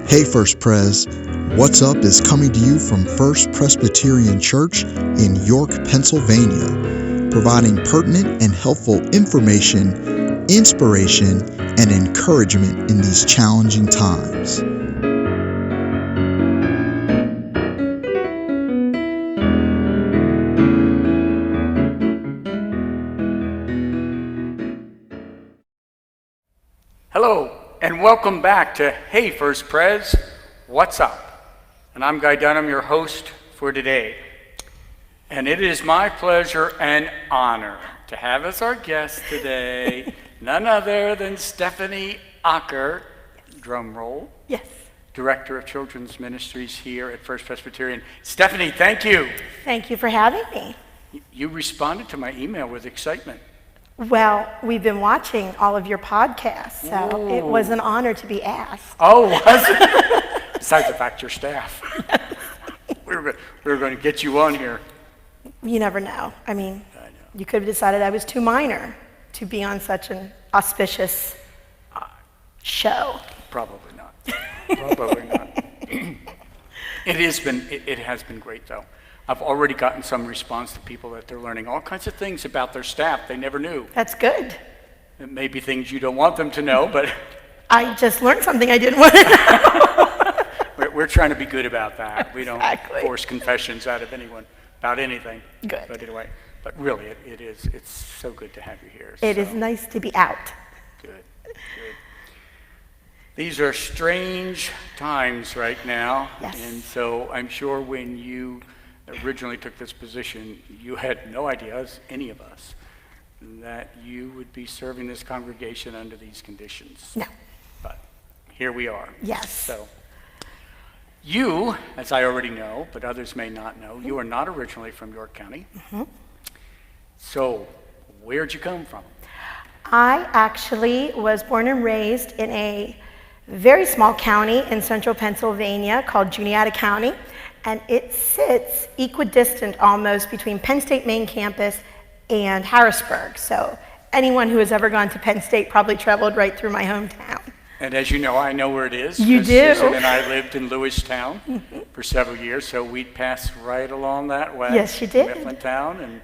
Hey First Pres, What's Up is coming to you from First Presbyterian Church in York, Pennsylvania, providing pertinent and helpful information, inspiration, and encouragement in these challenging times. Hello, and welcome back to Hey First Pres, What's Up? And I'm Guy Dunham, your host for today. And it is my pleasure and honor to have as our guest today none other than Stephanie Auker, drum roll. Yes. Director of Children's Ministries here at First Presbyterian. Stephanie, thank you. Thank you for having me. You responded to my email with excitement. Well, we've been watching all of your podcasts, so It was an honor to be asked. Oh, was it? Besides the fact you're staff. we were going to get you on here. You never know. I know. You could have decided I was too minor to be on such an auspicious show. Probably not. Probably not. It has been great, though. I've already gotten some response to people that they're learning all kinds of things about their staff they never knew. That's good. It may be things you don't want them to know, but... I just learned something I didn't want to know. We're trying to be good about that. We don't Exactly. force confessions out of anyone about anything. Good. But anyway, really, it's so good to have you here. It is nice to be out. Good. These are strange times right now. Yes. And so I'm sure when you originally took this position, you had no idea, as any of us, that you would be serving this congregation under these conditions. No. But here we are. Yes. So you, as I already know, but others may not know, you are not originally from York County. Mm-hmm. So where'd you come from? I actually was born and raised in a very small county in central Pennsylvania called Juniata County. And it sits equidistant almost between Penn State main campus and Harrisburg. So anyone who has ever gone to Penn State probably traveled right through my hometown. And as you know, I know where it is. You do. Susan and I lived in Lewistown for several years, so we'd pass right along that way. Yes, you did. Mifflintown, and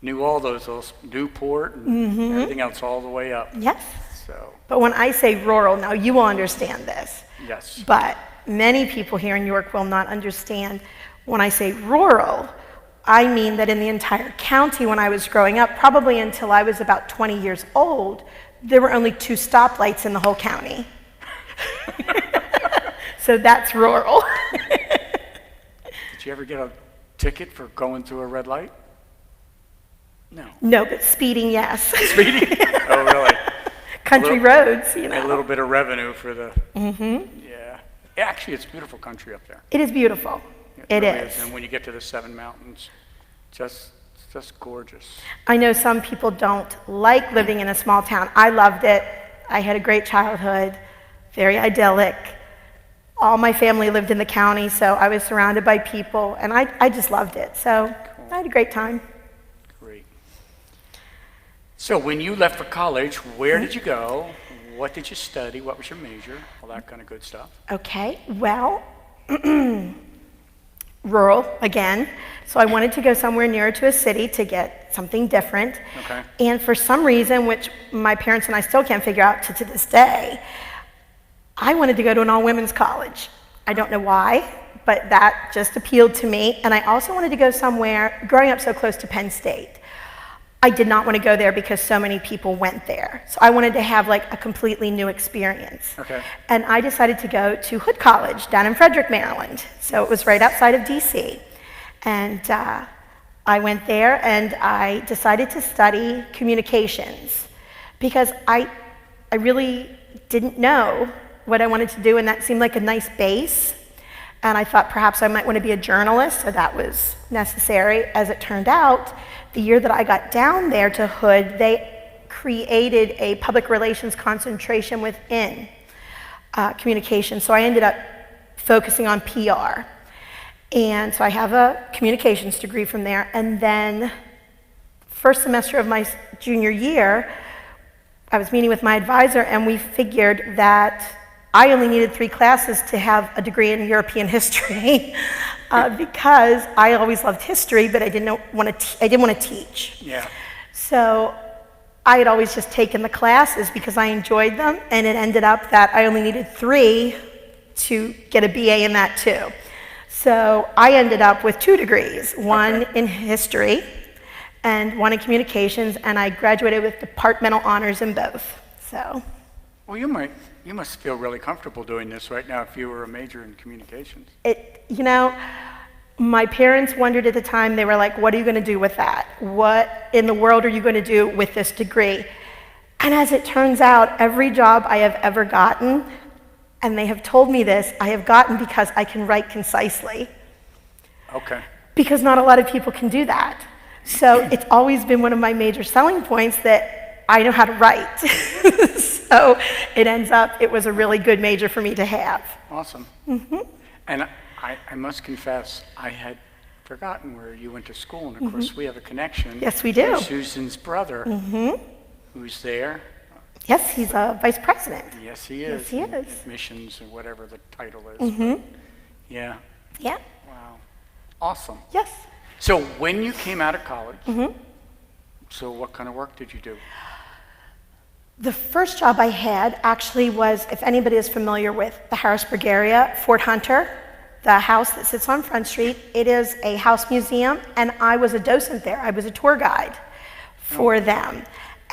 knew all those Newport and everything else all the way up. Yes. So. But when I say rural, now you will understand this. Yes. But many people here in York will not understand. When I say rural, I mean that in the entire county when I was growing up, probably until I was about 20 years old, there were only 2 stoplights in the whole county. So that's rural. Did you ever get a ticket for going through a red light? No. No, but speeding, yes. Speeding? Oh, really? Country roads, you know. A little bit of revenue for the... Yeah. Actually, it's beautiful country up there. It is beautiful. It really is. And when you get to the 7 mountains, just gorgeous. I know some people don't like living in a small town. I loved it. I had a great childhood, very idyllic. All my family lived in the county, so I was surrounded by people, and I just loved it. So cool. I had a great time. Great. So when you left for college, where did you go? What did you study? What was your major? All that kind of good stuff. Okay, well, rural again. So I wanted to go somewhere nearer to a city to get something different. Okay. And for some reason, which my parents and I still can't figure out to this day, I wanted to go to an all-women's college. I don't know why, but that just appealed to me. And I also wanted to go somewhere, growing up so close to Penn State, I did not want to go there because so many people went there. So I wanted to have like a completely new experience. Okay. And I decided to go to Hood College down in Frederick, Maryland. So it was right outside of DC. And I went there and I decided to study communications because I really didn't know what I wanted to do, and that seemed like a nice base. And I thought perhaps I might want to be a journalist, so that was necessary. As it turned out, the year that I got down there to Hood, they created a public relations concentration within communications. So I ended up focusing on PR. And so I have a communications degree from there. And then first semester of my junior year, I was meeting with my advisor, and we figured that I only needed 3 classes to have a degree in European history because I always loved history, but I didn't want to teach. Yeah. So I had always just taken the classes because I enjoyed them, and it ended up that I only needed 3 to get a BA in that too. So I ended up with 2 degrees, one in history and one in communications, and I graduated with departmental honors in both. So. Well, you must feel really comfortable doing this right now if you were a major in communications. My parents wondered at the time, they were like, what are you going to do with that? What in the world are you going to do with this degree? And as it turns out, every job I have ever gotten, and they have told me this, I have gotten because I can write concisely. Okay. Because not a lot of people can do that. So it's always been one of my major selling points that I know how to write. So it was a really good major for me to have. Awesome. Mm-hmm. And I must confess, I had forgotten where you went to school, and of course we have a connection. Yes, we do. Susan's brother, who's there. Yes, he's a vice president. Yes, he is. Yes, he is. Admissions or whatever the title is. Mm-hmm. Yeah. Yeah. Wow. Awesome. Yes. So when you came out of college, so what kind of work did you do? The first job I had actually was, if anybody is familiar with the Harrisburg area, Fort Hunter, the house that sits on Front Street. It is a house museum, and I was a docent there. I was a tour guide for them.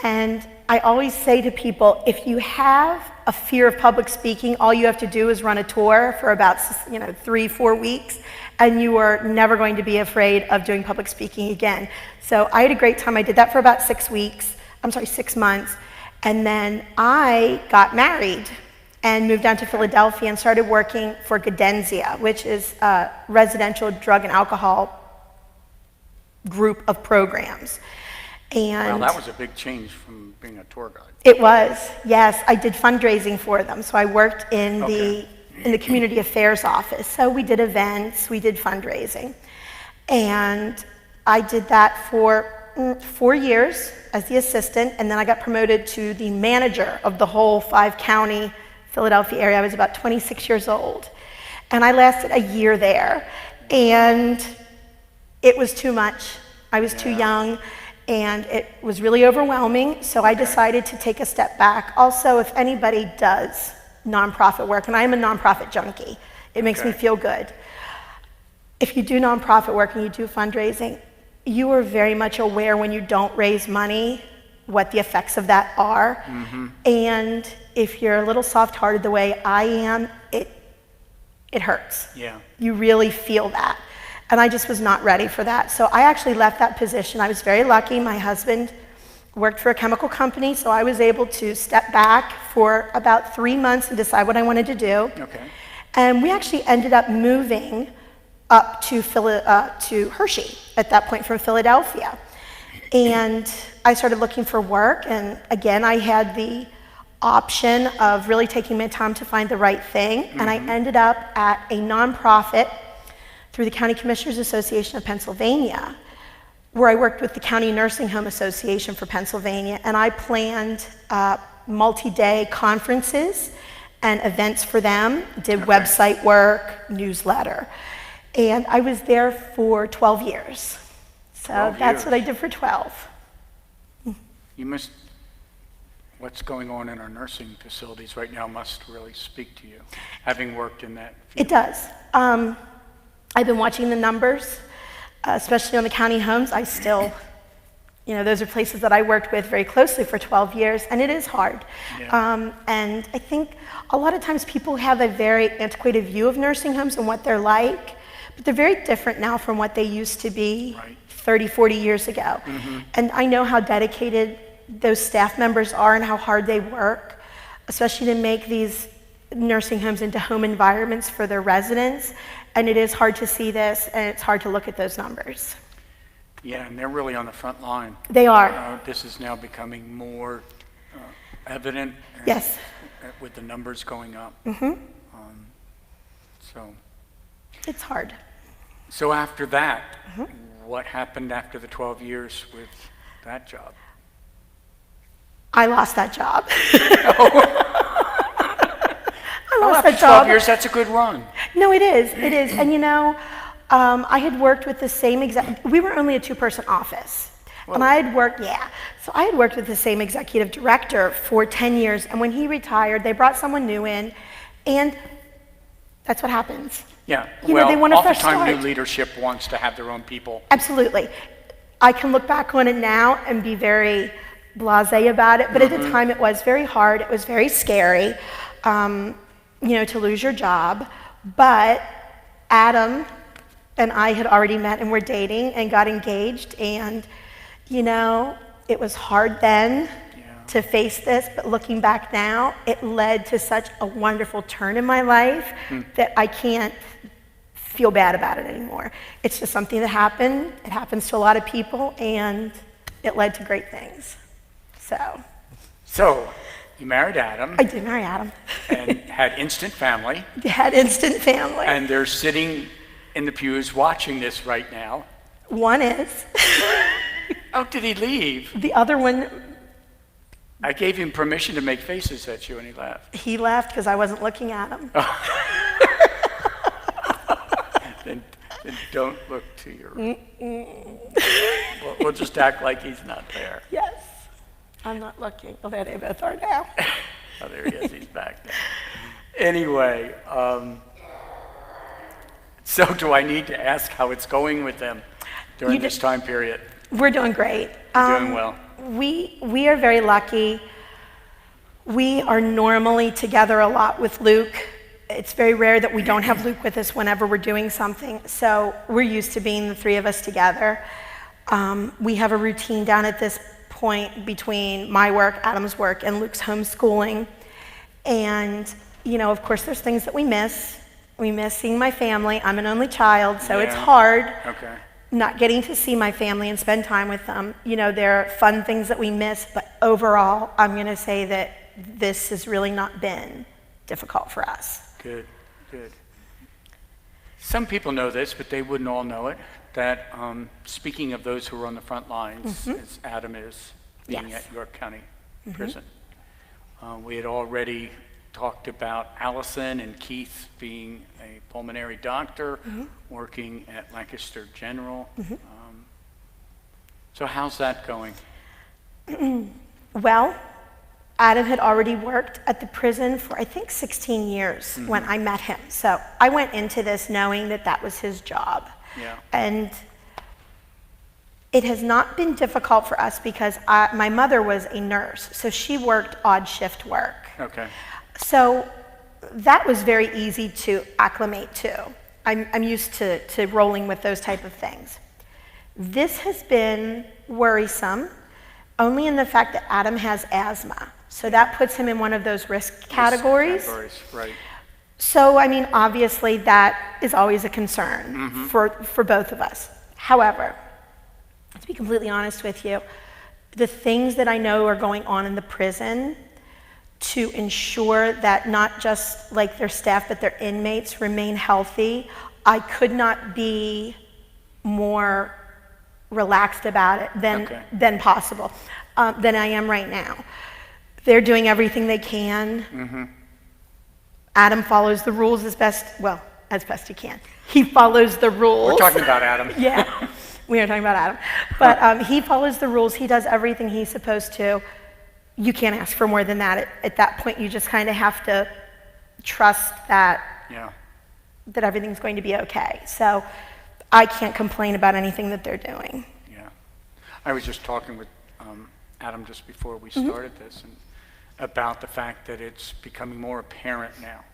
And I always say to people, if you have a fear of public speaking, all you have to do is run a tour for about 3-4 weeks, and you are never going to be afraid of doing public speaking again. So I had a great time. I did that for about 6 months. And then I got married and moved down to Philadelphia and started working for Gadenzia, which is a residential drug and alcohol group of programs. And well, that was a big change from being a tour guide. It was, yes. I did fundraising for them. So I worked in the community affairs office. So we did events, we did fundraising. And I did that for 4 years as the assistant, and then I got promoted to the manager of the whole 5-county Philadelphia area. I was about 26 years old. And I lasted a year there. And it was too much. I was too young, and it was really overwhelming, so I decided to take a step back. Also, if anybody does nonprofit work, and I am a nonprofit junkie, it makes me feel good. If you do nonprofit work and you do fundraising, you are very much aware when you don't raise money what the effects of that are. And if you're a little soft-hearted the way I am, it hurts. Yeah. You really feel that. And I just was not ready for that. So I actually left that position. I was very lucky. My husband worked for a chemical company, so I was able to step back for about 3 months and decide what I wanted to do. Okay. And we actually ended up moving up to Hershey at that point from Philadelphia. And I started looking for work, and again, I had the option of really taking my time to find the right thing, and I ended up at a nonprofit through the County Commissioners Association of Pennsylvania, where I worked with the County Nursing Home Association for Pennsylvania, and I planned multi-day conferences and events for them, did website work, newsletter. And I was there for 12 years. So that's what I did for 12. What's going on in our nursing facilities right now must really speak to you, having worked in that field. It does. I've been watching the numbers, especially on the county homes. I still, those are places that I worked with very closely for 12 years, and it is hard. Yeah. And I think a lot of times people have a very antiquated view of nursing homes and what they're like, but they're very different now from what they used to be 30, 40 years ago. And I know how dedicated those staff members are and how hard they work, especially to make these nursing homes into home environments for their residents. And it is hard to see this, and it's hard to look at those numbers. Yeah, and they're really on the front line. They are. This is now becoming more evident. Yes. With the numbers going up. So. It's hard. So after that, what happened after the 12 years with that job? I lost that job. I lost after that 12 job. years, that's a good run. No, it is. It is. And you know, I had worked with the same we were only a 2-person office. Whoa. And I had worked, so I had worked with the same executive director for 10 years. And when he retired, they brought someone new in. And that's what happens. Yeah, You know, they want a fresh oftentimes start. new leadership wants to have their own people. Absolutely. I can look back on it now and be very blasé about it, but at the time it was very hard. It was very scary, you know, to lose your job. But Adam and I had already met and were dating and got engaged, and, you know, it was hard then to face this, but looking back now, it led to such a wonderful turn in my life that I can't feel bad about it anymore. It's just something that happened. It happens to a lot of people, and it led to great things. So, you married Adam. I did marry Adam. And had instant family. Had instant family. And they're sitting in the pews watching this right now. One is. Oh, did he leave? The other one, I gave him permission to make faces at you and he left. he left because I wasn't looking at him. Then don't look to your... We'll just act like he's not there. Yes. I'm not looking. Oh, there they both are now. Oh, there he is. He's back there. Anyway, so do I need to ask how it's going with them during this time period? We're doing great. You're doing well. We are very lucky. We are normally together a lot with Luke. It's very rare that we don't have Luke with us whenever we're doing something. So we're used to being the three of us together. We have a routine down at this point between my work, Adam's work, and Luke's homeschooling. And, you know, of course, there's things that we miss. We miss seeing my family. I'm an only child, so it's hard not getting to see my family and spend time with them. You know, there are fun things that we miss, but overall, I'm going to say that this has really not been difficult for us. Good, good. Some people know this, but they wouldn't all know it, that speaking of those who are on the front lines, as Adam is being at York County Prison, we had already talked about Allison and Keith being a pulmonary doctor, working at Lancaster General. So how's that going? Well, Adam had already worked at the prison for, I think, 16 years when I met him. So I went into this knowing that that was his job. And it has not been difficult for us because my mother was a nurse, so she worked odd shift work. So that was very easy to acclimate to. I'm used to rolling with those type of things. This has been worrisome, only in the fact that Adam has asthma. So that puts him in one of those risk categories. Right. So, I mean, obviously that is always a concern for both of us. However, to be completely honest with you, the things that I know are going on in the prison to ensure that not just like their staff, but their inmates remain healthy, I could not be more relaxed about it than possible, than I am right now. They're doing everything they can. Adam follows the rules as best he can. He follows the rules. We're talking about Adam. Yeah, we are talking about Adam. But he follows the rules. He does everything he's supposed to. You can't ask for more than that. At that point, you just kind of have to trust that that everything's going to be okay. So I can't complain about anything that they're doing. Yeah. I was just talking with Adam just before we started this and about the fact that it's becoming more apparent now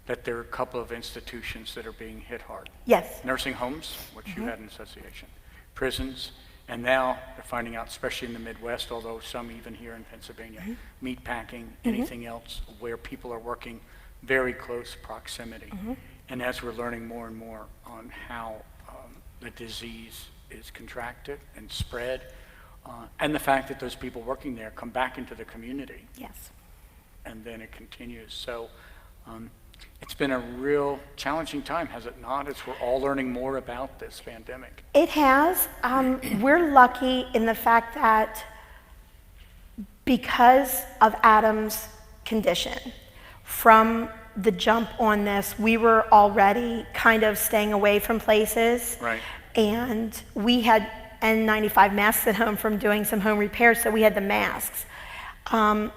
that there are a couple of institutions that are being hit hard. Yes. Nursing homes, which you had an association, prisons, and now they're finding out, especially in the Midwest, although some even here in Pennsylvania, meat packing, anything else where people are working very close proximity. And as we're learning more and more on how the disease is contracted and spread, and the fact that those people working there come back into the community. Yes. And then it continues. So it's been a real challenging time, has it not, as we're all learning more about this pandemic? It has. We're lucky in the fact that because of Adam's condition, from the jump on this, we were already kind of staying away from places. Right. And we had N95 masks at home from doing some home repairs, so we had the masks. And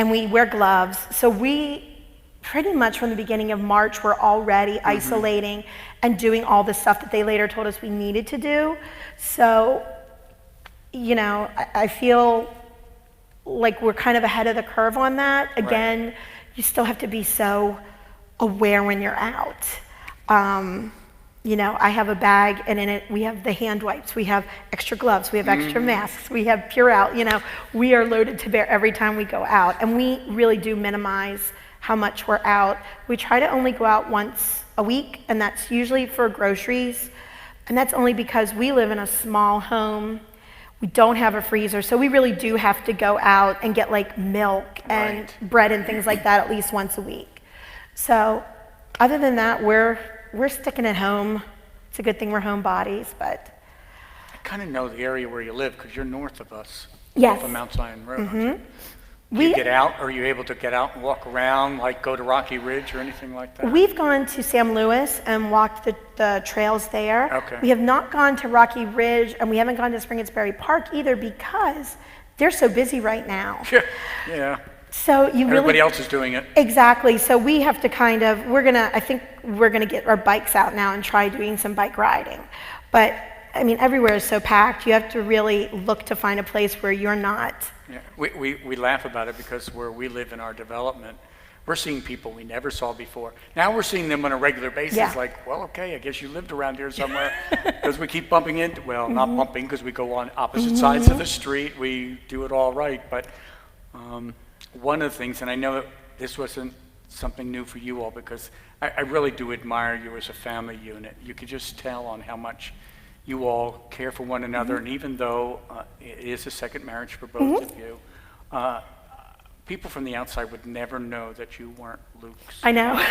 we wear gloves. So we pretty much from the beginning of March were already isolating and doing all the stuff that they later told us we needed to do. So, you know, I feel like we're kind of ahead of the curve on that. Again, Right. You still have to be so aware when you're out. You know, I have a bag, and in it we have the hand wipes, we have extra gloves, we have extra masks, we have Purell. You know, we are loaded to bear every time we go out, and we really do minimize how much we're out. We try to only go out once a week, and that's usually for groceries, and that's only because we live in a small home. We don't have a freezer, so we really do have to go out and get like milk and Right. bread and things like that at least once a week. So other than that, we're sticking at home. It's a good thing we're homebodies, but I kind of know the area where you live because you're north of us. Yes. Off of Mount Zion Road. aren't you? Do you get out? Are you able to get out and walk around, like go to Rocky Ridge or anything like that? we've gone to Sam Lewis and walked the trails there. Okay. We have not gone to Rocky Ridge, and we haven't gone to Springettsbury Park either because they're so busy right now. Yeah. So you really Everybody else is doing it. Exactly. So we have to kind of, I think we're gonna get our bikes out now and try doing some bike riding. But I mean, everywhere is so packed. You have to really look to find a place where you're not. Yeah. We laugh about it because where we live in our development, we're seeing people we never saw before. Now we're seeing them on a regular basis. Yeah. Like, well, okay, I guess you lived around here somewhere because we keep bumping into. Well, not bumping because we go on opposite sides of the street. We do it all right, but. One of the things, and I know that this wasn't something new for you all because I really do admire you as a family unit. You could just tell on how much you all care for one another, and even though it is a second marriage for both of you, people from the outside would never know that you weren't Luke's. I know.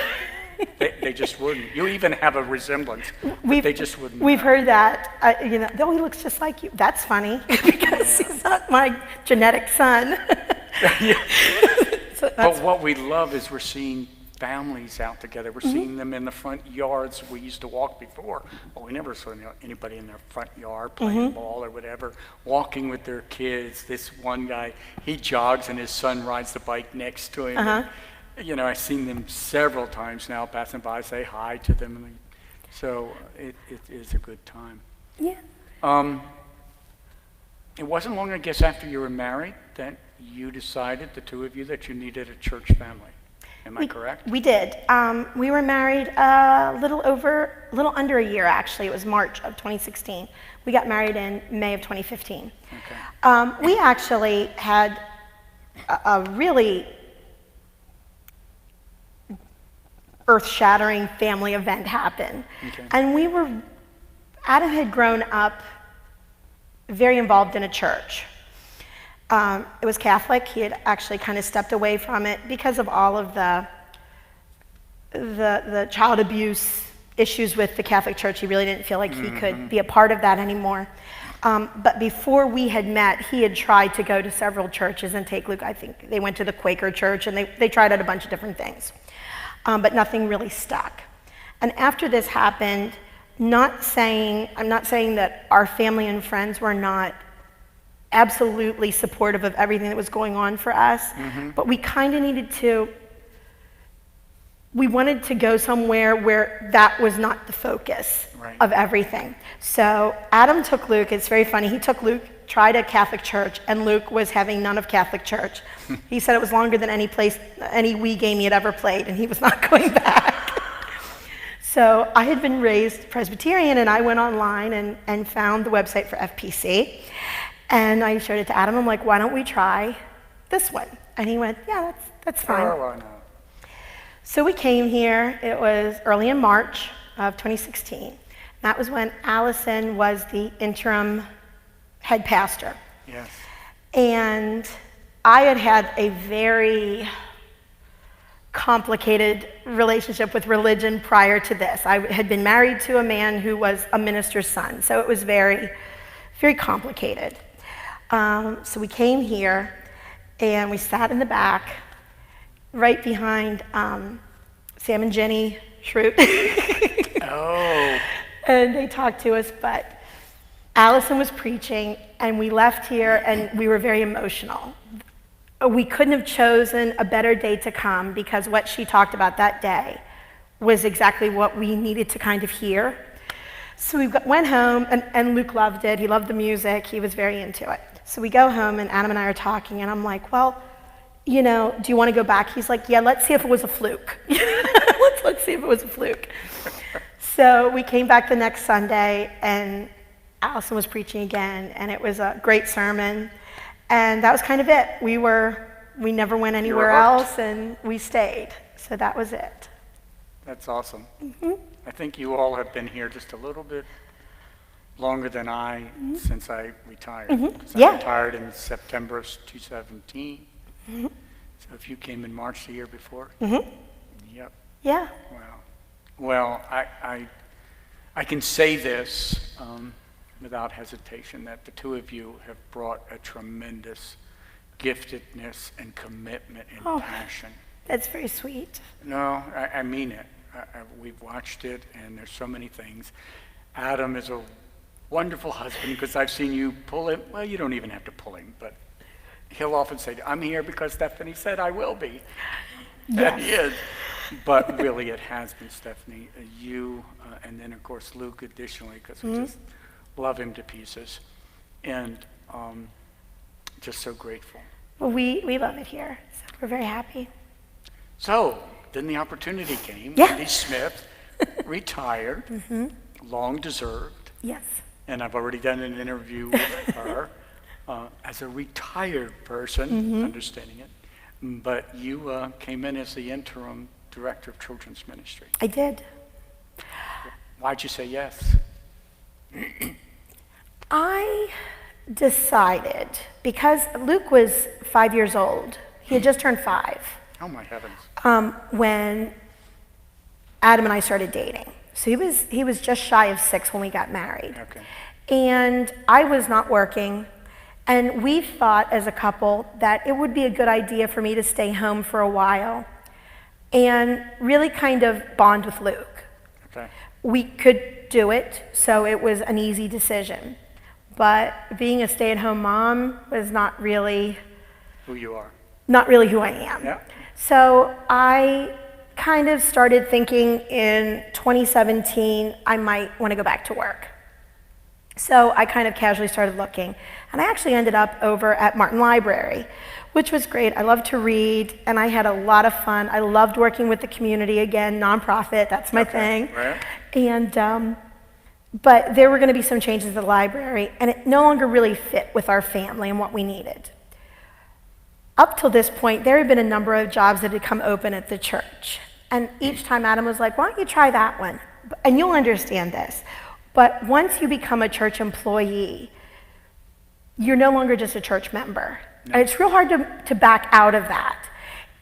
They just wouldn't. You even have a resemblance, but they just wouldn't. We've know. heard that. You know, oh, he looks just like you. That's funny because he's not my genetic son. So But what we love is we're seeing families out together. We're seeing them in the front yards we used to walk before. Well, we never saw anybody in their front yard playing ball or whatever, walking with their kids. This one guy, he jogs and his son rides the bike next to him. And, you know, I've seen them several times now passing by, say hi to them. And so it is a good time. Yeah. It wasn't long, I guess, after you were married that you decided, the two of you, that you needed a church family. Am I correct? We did. We were married a little under a year, actually. It was March of 2016. We got married in May of 2015. Okay. We actually had a really earth-shattering family event happen. Okay. And Adam had grown up very involved in a church. It was Catholic. He had actually kind of stepped away from it because of all of the child abuse issues with the Catholic Church. He really didn't feel like he could be a part of that anymore. But before we had met, he had tried to go to several churches and take Luke. I think they went to the Quaker church, and they tried out a bunch of different things. But nothing really stuck. And after this happened, I'm not saying that our family and friends were not absolutely supportive of everything that was going on for us, but we kind of we wanted to go somewhere where that was not the focus of everything. So Adam took Luke. It's very funny. He took Luke, tried a Catholic church, and Luke was having none of Catholic church. He said it was longer than any Wii game he had ever played, and he was not going back. So I had been raised Presbyterian, and I went online and found the website for FPC. And I showed it to Adam. I'm like, why don't we try this one? And he went, yeah, that's fine. Oh, I know. So we came here. It was early in March of 2016. That was when Allison was the interim head pastor. Yes. And I had a very complicated relationship with religion prior to this. I had been married to a man who was a minister's son, so it was very, very complicated. So we came here, and we sat in the back, right behind Sam and Jenny Schrute. Oh. And they talked to us, but Allison was preaching, and we left here, and we were very emotional. We couldn't have chosen a better day to come, because what she talked about that day was exactly what we needed to kind of hear. So we went home, and Luke loved it. He loved the music. He was very into it. So we go home, and Adam and I are talking, and I'm like, well, you know, do you want to go back? He's like, yeah, let's see if it was a fluke. let's see if it was a fluke. So we came back the next Sunday, and Allison was preaching again, and it was a great sermon. And that was kind of it. We never went anywhere else, and we stayed. So that was it. That's awesome. Mm-hmm. I think you all have been here just a little bit longer than I since I retired. Mm-hmm. I retired in September of 2017. Mm-hmm. So if you came in March the year before? Mm-hmm. Yep. Yeah. Wow. Well, I can say this without hesitation, that the two of you have brought a tremendous giftedness and commitment and passion. That's very sweet. No, I mean it. We've watched it, and there's so many things. Adam is a wonderful husband, because I've seen you pull him. Well, you don't even have to pull him, but he'll often say, I'm here because Stephanie said I will be. Yes. And he is. But really, it has been Stephanie, you, and then, of course, Luke additionally, because we just love him to pieces. And just so grateful. Well, we love it here, so we're very happy. So, then the opportunity came. Yeah. Wendy Smith retired, long deserved. Yes. And I've already done an interview with her as a retired person, understanding it. But you came in as the interim director of children's ministry. I did. Why'd you say yes? I decided, because Luke was 5 years old, he had just turned 5. Oh my heavens. When Adam and I started dating. So he was just shy of 6 when we got married. Okay. And I was not working, and we thought as a couple that it would be a good idea for me to stay home for a while and really kind of bond with Luke. Okay. We could do it, so it was an easy decision. But being a stay-at-home mom was not really Who you are. Not really who I am. Yeah. So I kind of started thinking in 2017 I might want to go back to work. So I kind of casually started looking, and I actually ended up over at Martin Library, which was great. I love to read, and I had a lot of fun. I loved working with the community again, nonprofit, that's my thing. Right. And but there were going to be some changes at the library, and it no longer really fit with our family and what we needed. Up till this point, there had been a number of jobs that had come open at the church. And each time Adam was like, why don't you try that one? And you'll understand this. But once you become a church employee, you're no longer just a church member. No. And it's real hard to back out of that.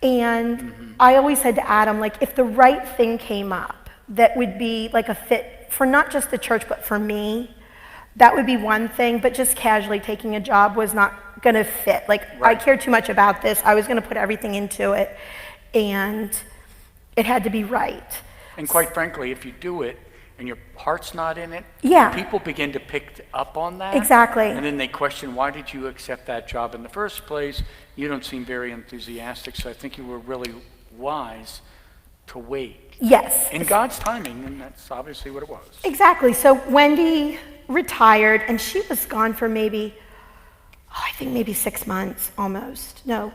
And I always said to Adam, like, if the right thing came up that would be like a fit for not just the church, but for me, that would be one thing, but just casually taking a job was not going to fit. Like, right. I cared too much about this. I was going to put everything into it, and it had to be right. And quite frankly, if you do it and your heart's not in it, people begin to pick up on that. Exactly. And then they question, why did you accept that job in the first place? You don't seem very enthusiastic, so I think you were really wise to wait. Yes. In God's timing, and that's obviously what it was. Exactly. So Wendy retired, and she was gone for maybe 6 months almost. No,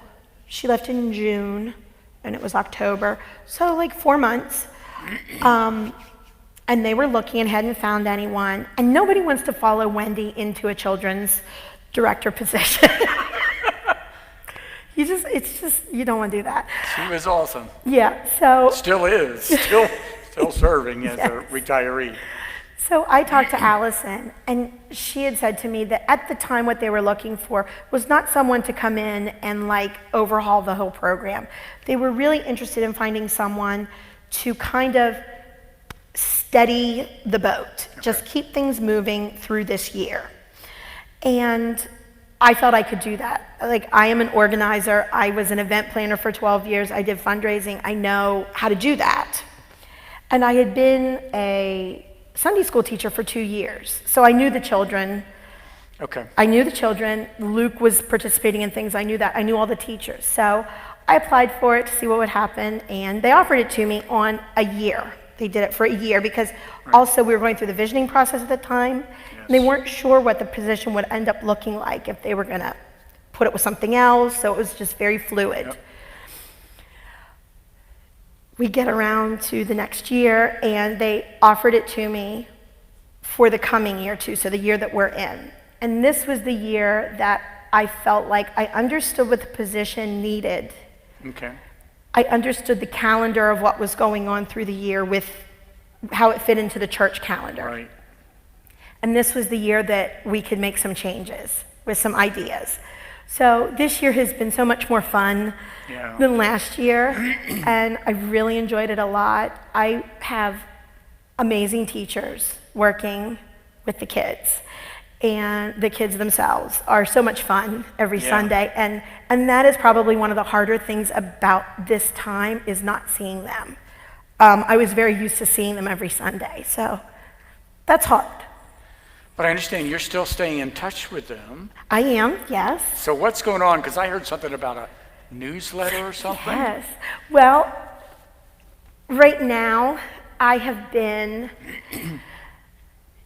she left in June, and it was October. So like 4 months. And they were looking and hadn't found anyone. And nobody wants to follow Wendy into a children's director position. You don't want to do that. She was awesome. Yeah, so. Still is, still serving as a retiree. So I talked to Allison, and she had said to me that at the time what they were looking for was not someone to come in and like overhaul the whole program. They were really interested in finding someone to kind of steady the boat, just keep things moving through this year. And I felt I could do that. Like, I am an organizer. I was an event planner for 12 years. I did fundraising. I know how to do that. And I had been a Sunday school teacher for 2 years. So I knew the children. Okay. I knew the children. Luke was participating in things. I knew that. I knew all the teachers. So I applied for it to see what would happen, and they offered it to me on a year. They did it for a year because also we were going through the visioning process at the time. Yes. And they weren't sure what the position would end up looking like, if they were going to put it with something else. So it was just very fluid. Yep. We get around to the next year, and they offered it to me for the coming year too, so the year that we're in. And this was the year that I felt like I understood what the position needed. Okay. I understood the calendar of what was going on through the year with how it fit into the church calendar. Right. And this was the year that we could make some changes with some ideas. So this year has been so much more fun than last year, and I really enjoyed it a lot. I have amazing teachers working with the kids, and the kids themselves are so much fun every Sunday, and that is probably one of the harder things about this time, is not seeing them. I was very used to seeing them every Sunday, so that's hard. But I understand you're still staying in touch with them. I am, yes. So what's going on? Because I heard something about a newsletter or something. Yes. Well, right now I have been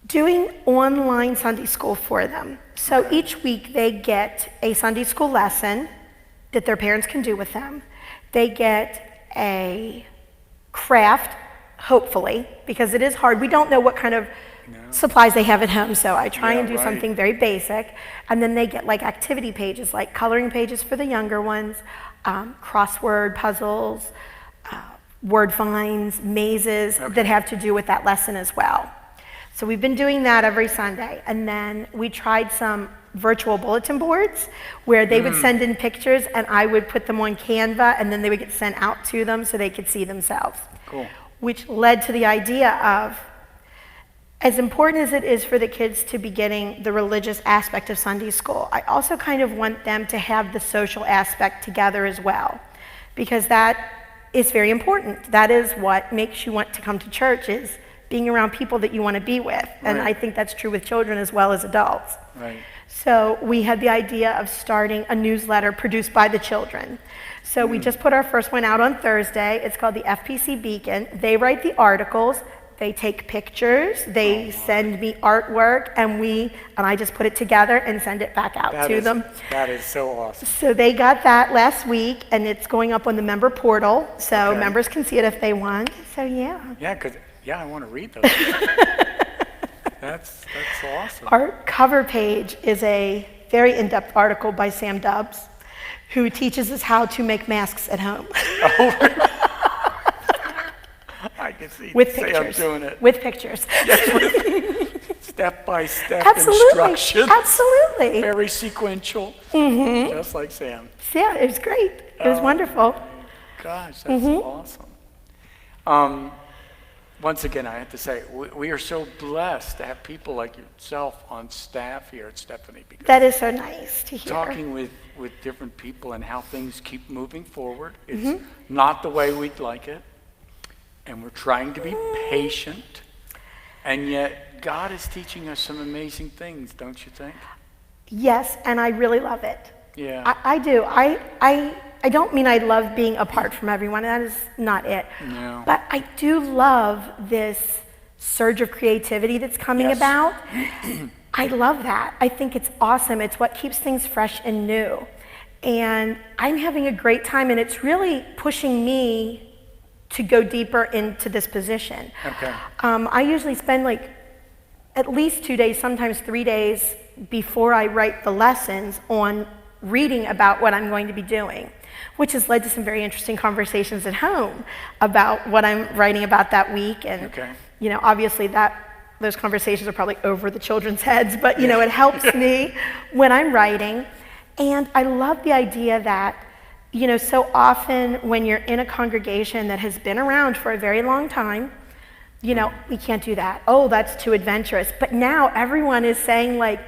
doing online Sunday school for them. So each week they get a Sunday school lesson that their parents can do with them. They get a craft, hopefully, because it is hard. We don't know what kind of supplies they have at home, so I try and do something very basic. And then they get like activity pages, like coloring pages for the younger ones, crossword puzzles, word finds, mazes that have to do with that lesson as well. So we've been doing that every Sunday. And then we tried some virtual bulletin boards where they would send in pictures and I would put them on Canva, and then they would get sent out to them so they could see themselves. Cool. Which led to the idea of, as important as it is for the kids to be getting the religious aspect of Sunday school, I also kind of want them to have the social aspect together as well, because that is very important. That is what makes you want to come to church, is being around people that you want to be with. And I think that's true with children as well as adults. Right. So we had the idea of starting a newsletter produced by the children. So we just put our first one out on Thursday. It's called the FPC Beacon. They write the articles. They take pictures, they send me artwork, and I just put it together and send it back out to them. That is so awesome. So they got that last week, and it's going up on the member portal, so members can see it if they want. So yeah. Yeah, I want to read those. That's awesome. Our cover page is a very in-depth article by Sam Dubbs, who teaches us how to make masks at home. I can see with Sam pictures. doing it. With pictures. Step-by-step Absolutely. instructions. Absolutely. Very sequential. Just like Sam. Yeah, it was great. It was wonderful. Gosh, that's awesome. Once again, I have to say, we are so blessed to have people like yourself on staff here at Stephanie. Because that is so nice to hear. Talking with different people and how things keep moving forward. It's not the way we'd like it. And we're trying to be patient. And yet, God is teaching us some amazing things, don't you think? Yes, and I really love it. Yeah. I do. I don't mean I love being apart from everyone. That is not it. No. But I do love this surge of creativity that's coming about. I love that. I think it's awesome. It's what keeps things fresh and new. And I'm having a great time, and it's really pushing me to go deeper into this position. Okay. I usually spend like at least 2 days, sometimes 3 days before I write the lessons on reading about what I'm going to be doing, which has led to some very interesting conversations at home about what I'm writing about that week. And you know, obviously those conversations are probably over the children's heads, but you know, it helps me when I'm writing. And I love the idea that, you know, so often when you're in a congregation that has been around for a very long time, you know, we can't do that. Oh, that's too adventurous. But now everyone is saying, like,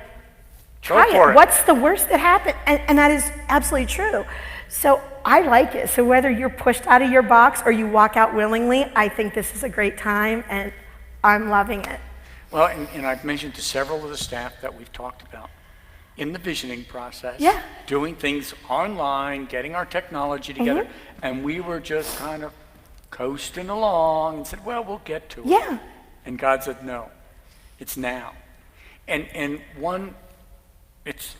Try Go for it. What's the worst that happened? And that is absolutely true. So I like it. So whether you're pushed out of your box or you walk out willingly, I think this is a great time, and I'm loving it. Well, and I've mentioned to several of the staff that we've talked about in the visioning process, Yeah. doing things online, getting our technology together, and we were just kind of coasting along and said, well, we'll get to it. Yeah. And God said, no, it's now. And one, it's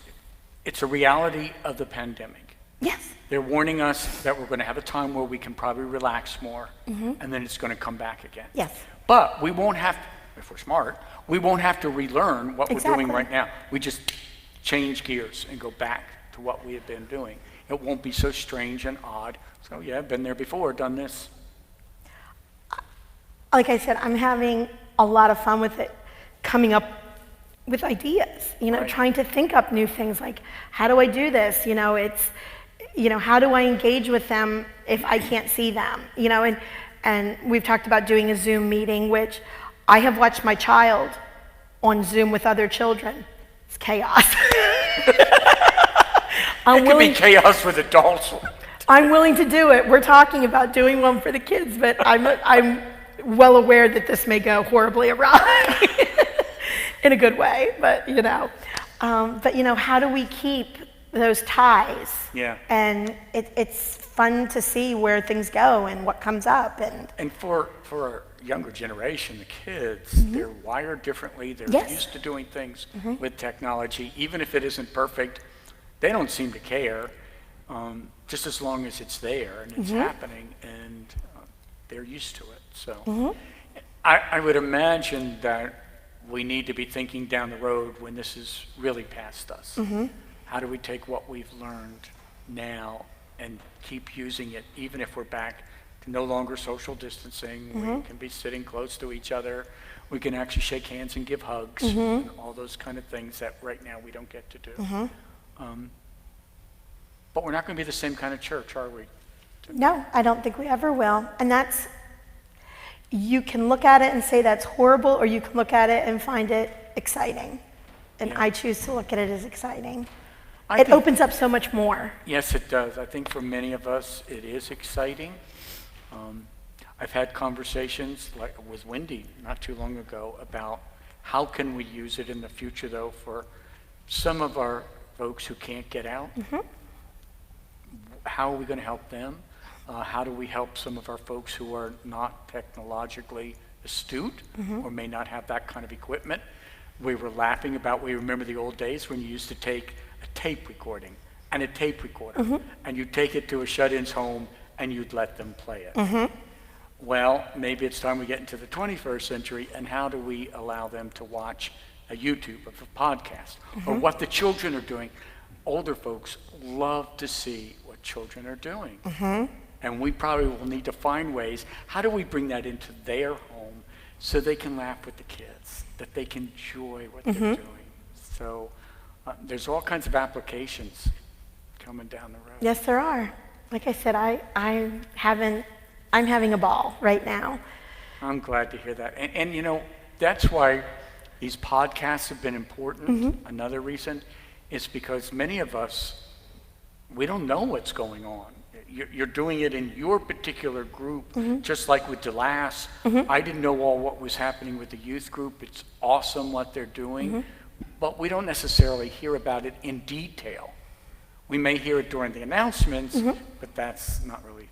a reality of the pandemic. Yes. They're warning us that we're going to have a time where we can probably relax more, and then it's going to come back again. Yes. But we won't have to, if we're smart, we won't have to relearn what we're doing Exactly. right now. We just change gears and go back to what we have been doing. It won't be so strange and odd. So yeah, I've been there before, done this. Like I said, I'm having a lot of fun with it, coming up with ideas, Right. trying to think up new things like, how do I do this? How do I engage with them if I can't see them? And we've talked about doing a Zoom meeting, which I have watched my child on Zoom with other children. It's chaos. It could be chaos with adults. I'm willing to do it. We're talking about doing one for the kids, but I'm well aware that this may go horribly awry in a good way. But how do we keep those ties? Yeah. And it's fun to see where things go and what comes up. And for our younger generation, the kids, they're wired differently. They're Yes. used to doing things with technology. Even if it isn't perfect, they don't seem to care, just as long as it's there and it's happening, and they're used to it. So I would imagine that we need to be thinking down the road when this is really past us. How do we take what we've learned now and keep using it, even if we're back to no longer social distancing? We can be sitting close to each other. We can actually shake hands and give hugs and all those kind of things that right now we don't get to do. But we're not going to be the same kind of church, are we? No, I don't think we ever will. And you can look at it and say that's horrible, or you can look at it and find it exciting. And Yeah. I choose to look at it as exciting. I It think- opens up so much more. Yes, it does. I think for many of us, it is exciting. I've had conversations like with Wendy not too long ago about how can we use it in the future, though, for some of our folks who can't get out. How are we going to help them? How do we help some of our folks who are not technologically astute or may not have that kind of equipment? We were laughing about, we remember the old days when you used to take a tape recording and a tape recorder, and you'd take it to a shut-in's home and you'd let them play it. Well, maybe it's time we get into the 21st century, and how do we allow them to watch a YouTube of a podcast or what the children are doing? Older folks love to see what children are doing. And we probably will need to find ways, how do we bring that into their home so they can laugh with the kids, that they can enjoy what they're doing? So there's all kinds of applications coming down the road. Yes, there are. Like I said, I'm having a ball right now. I'm glad to hear that. And that's why these podcasts have been important. Another reason is because many of us, we don't know what's going on. You're doing it in your particular group, just like with DeLass. I didn't know all what was happening with the youth group. It's awesome what they're doing, but we don't necessarily hear about it in detail. We may hear it during the announcements, but that's not really.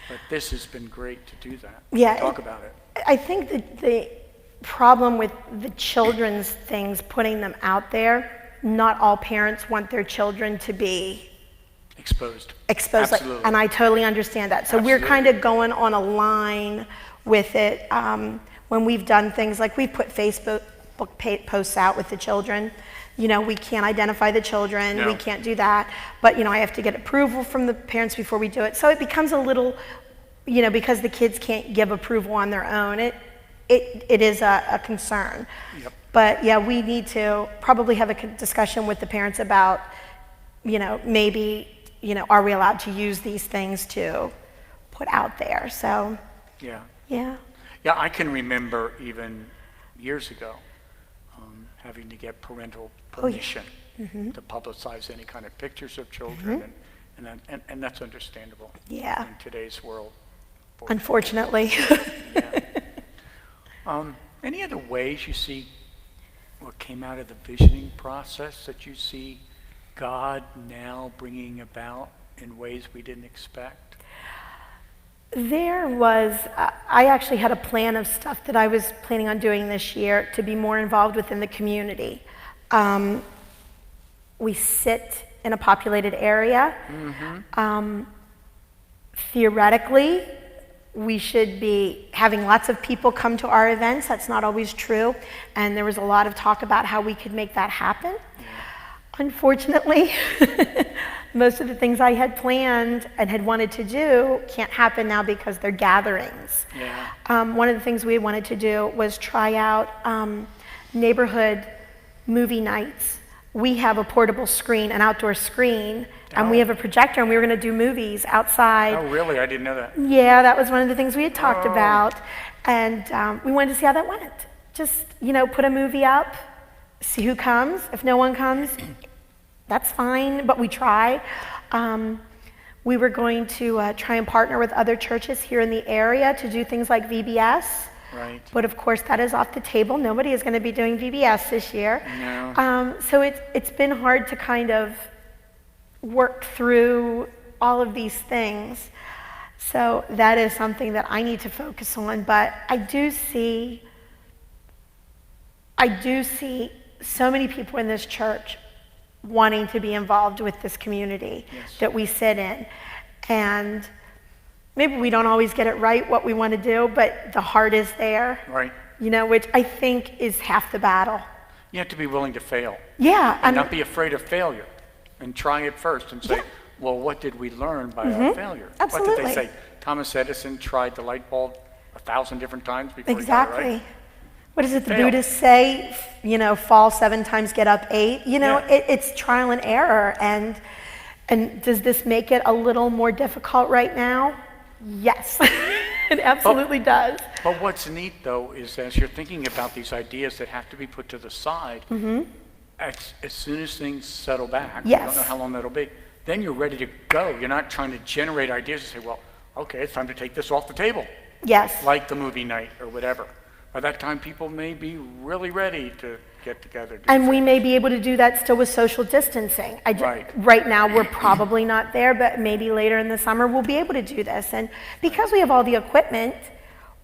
But this has been great to do that. Yeah, Talk about it. I think that the problem with the children's things, putting them out there, not all parents want their children to be Exposed. Absolutely. And I totally understand that. So we're kind of going on a line with it. When we've done things like we've put Facebook posts out with the children, we can't identify the children, No. we can't do that, but I have to get approval from the parents before we do it. So it becomes a little, because the kids can't give approval on their own, it is a concern. Yep. But yeah, we need to probably have a discussion with the parents about, maybe, are we allowed to use these things to put out there? So, Yeah. yeah. Yeah, I can remember even years ago having to get parental permission to publicize any kind of pictures of children, and that's understandable Yeah. in today's world. Unfortunately. Yeah. Any other ways you see what came out of the visioning process that you see God now bringing about in ways we didn't expect? There was, I actually had a plan of stuff that I was planning on doing this year to be more involved within the community. We sit in a populated area. Theoretically, we should be having lots of people come to our events. That's not always true. And there was a lot of talk about how we could make that happen. Unfortunately, most of the things I had planned and had wanted to do can't happen now because they're gatherings. One of the things we wanted to do was try out neighborhood movie nights. We have a portable screen, an outdoor screen, and we have a projector, and we were going to do movies outside. Oh, really? I didn't know that. Yeah, that was one of the things we had talked about, and we wanted to see how that went. Just, put a movie up, see who comes. If no one comes, that's fine, but we try. We were going to try and partner with other churches here in the area to do things like VBS. Right. But of course, that is off the table. Nobody is going to be doing VBS this year. No. So it's been hard to kind of work through all of these things. So that is something that I need to focus on. But I do see so many people in this church wanting to be involved with this community that we sit in. And maybe we don't always get it right what we want to do, but the heart is there. Right. Which I think is half the battle. You have to be willing to fail. Yeah. And not be afraid of failure. And try it first and say, well, what did we learn by our failure? Absolutely. What did they say? Thomas Edison tried the light bulb 1,000 different times before he got it right. What does it, the Fail. Buddhists say? Fall 7 times, get up 8. It's trial and error. And does this make it a little more difficult right now? Yes, it absolutely does. But what's neat, though, is as you're thinking about these ideas that have to be put to the side, as soon as things settle back, you don't know how long that'll be, then you're ready to go. You're not trying to generate ideas and say, well, okay, it's time to take this off the table. Yes. Like the movie night or whatever. By that time, people may be really ready to get together. And we may be able to do that still with social distancing. Right now, we're probably not there, but maybe later in the summer, we'll be able to do this. And because we have all the equipment,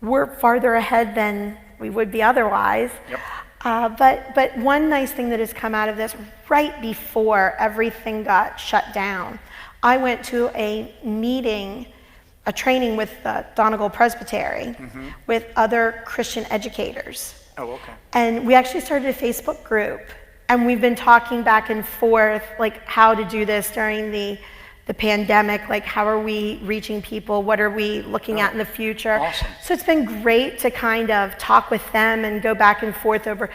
we're farther ahead than we would be otherwise. But one nice thing that has come out of this, right before everything got shut down, I went to a meeting, a training with the Donegal Presbytery with other Christian educators. Oh, okay. And we actually started a Facebook group, and we've been talking back and forth, like how to do this during the pandemic, like how are we reaching people, what are we looking at in the future. Awesome. So it's been great to kind of talk with them and go back and forth over,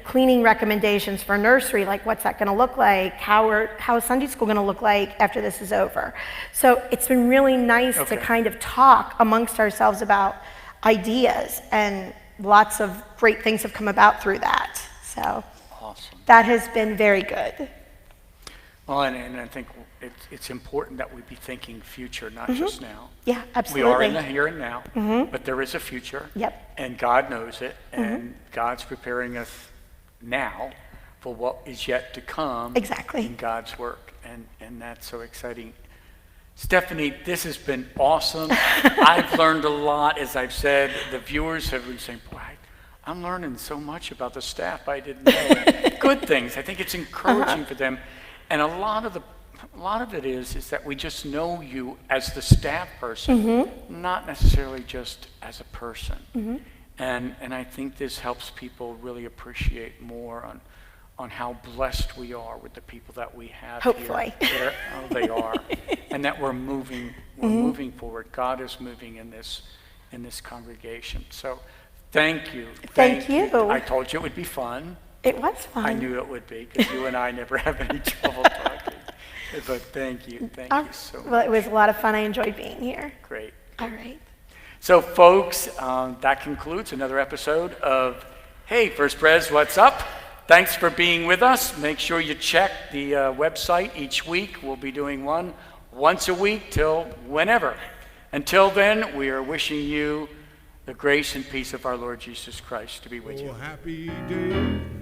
cleaning recommendations for nursery, like what's that going to look like, how is Sunday school going to look like after this is over. So it's been really nice to kind of talk amongst ourselves about ideas, and lots of great things have come about through that. So awesome. That has been very good. Well, and I think it's important that we be thinking future, not just now. Yeah, absolutely. We are in the here and now, but there is a future. Yep. And God knows it, and God's preparing us now for what is yet to come. Exactly. In God's work, and that's so exciting. Stephanie, this has been awesome. I've learned a lot, as I've said. The viewers have been saying, boy, I'm learning so much about the staff I didn't know. Good things. I think it's encouraging for them. And a lot of it is that we just know you as the staff person, not necessarily just as a person. And I think this helps people really appreciate more on how blessed we are with the people that we have. Hopefully. Here. They are. And that we're moving forward. God is moving in this congregation. So thank you. Thank you. I told you it would be fun. It was fun. I knew it would be, because you and I never have any trouble talking. But thank you so much. Well, it was a lot of fun. I enjoyed being here. Great. All right. So, folks, that concludes another episode of Hey, First Pres, What's Up? Thanks for being with us. Make sure you check the website each week. We'll be doing one once a week till whenever. Until then, we are wishing you the grace and peace of our Lord Jesus Christ to be with you. Happy day.